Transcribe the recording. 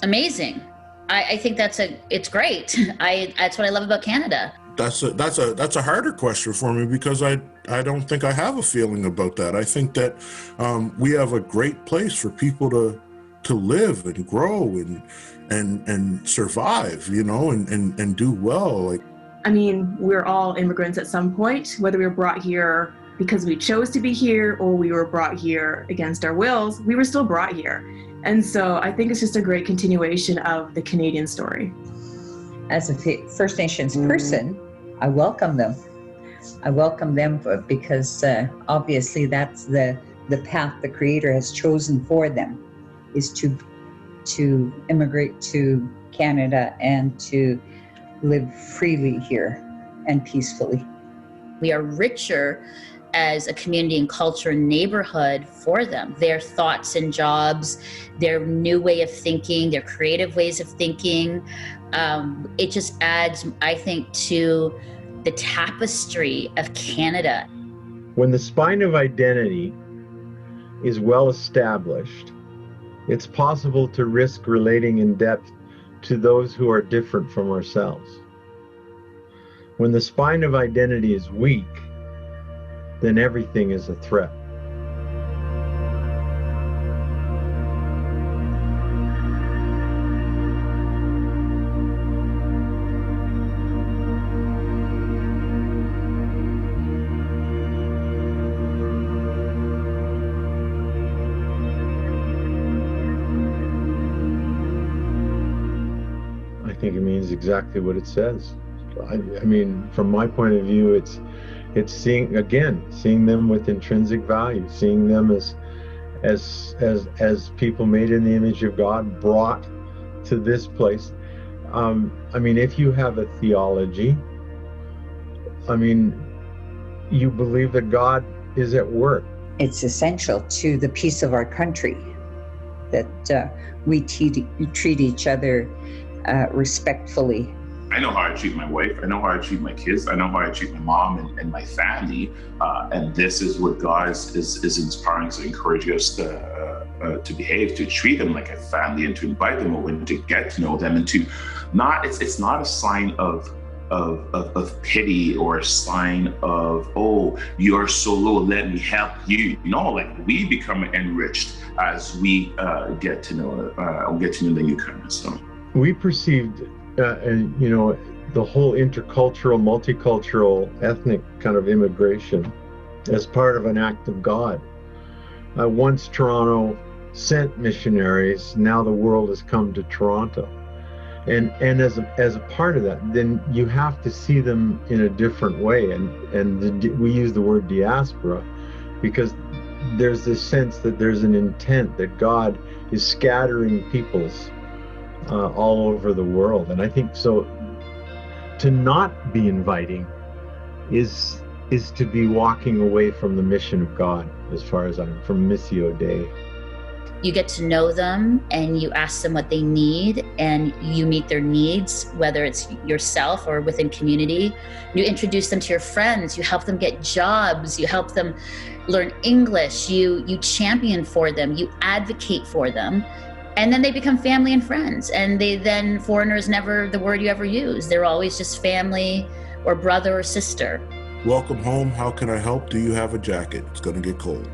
Amazing. I think it's great. That's what I love about Canada. That's a harder question for me because I don't think I have a feeling about that. I think that we have a great place for people to live and grow and survive, and do well. I mean, we're all immigrants at some point, whether we were brought here because we chose to be here or we were brought here against our wills, we were still brought here. And so I think it's just a great continuation of the Canadian story. As a First Nations person, I welcome them. I welcome them because obviously that's the path the Creator has chosen for them, is to immigrate to Canada and to live freely here and peacefully. We are richer as a community and culture and neighborhood for them. Their thoughts and jobs, their new way of thinking, their creative ways of thinking. It just adds, I think, to the tapestry of Canada. When the spine of identity is well established, it's possible to risk relating in depth to those who are different from ourselves. When the spine of identity is weak, then everything is a threat. I think it means exactly what it says. I mean, from my point of view, it's seeing them with intrinsic value, seeing them as people made in the image of God, brought to this place. I mean, if you have a theology, I mean, you believe that God is at work. It's essential to the peace of our country that we treat each other respectfully. I know how I treat my wife. I know how I treat my kids. I know how I treat my mom and my family. And this is what God is inspiring us, encouraging us to behave, to treat them like a family, and to invite them over and to get to know them, and to not. It's not a sign of pity or a sign of, oh, you're so low, let me help you. No, like, we become enriched as we get to know the newcomers. So we perceived. The whole intercultural, multicultural, ethnic kind of immigration as part of an act of God. Once Toronto sent missionaries, now the world has come to Toronto. And as a part of that, then you have to see them in a different way. And we use the word diaspora because there's this sense that there's an intent that God is scattering peoples all over the world. And I think so to not be inviting is to be walking away from the mission of God, as far as I'm from Missio Dei. You get to know them and you ask them what they need and you meet their needs, whether it's yourself or within community. You introduce them to your friends, you help them get jobs, you help them learn English, you champion for them, you advocate for them. And then they become family and friends. And foreigner is never the word you ever use. They're always just family or brother or sister. Welcome home. How can I help? Do you have a jacket? It's going to get cold.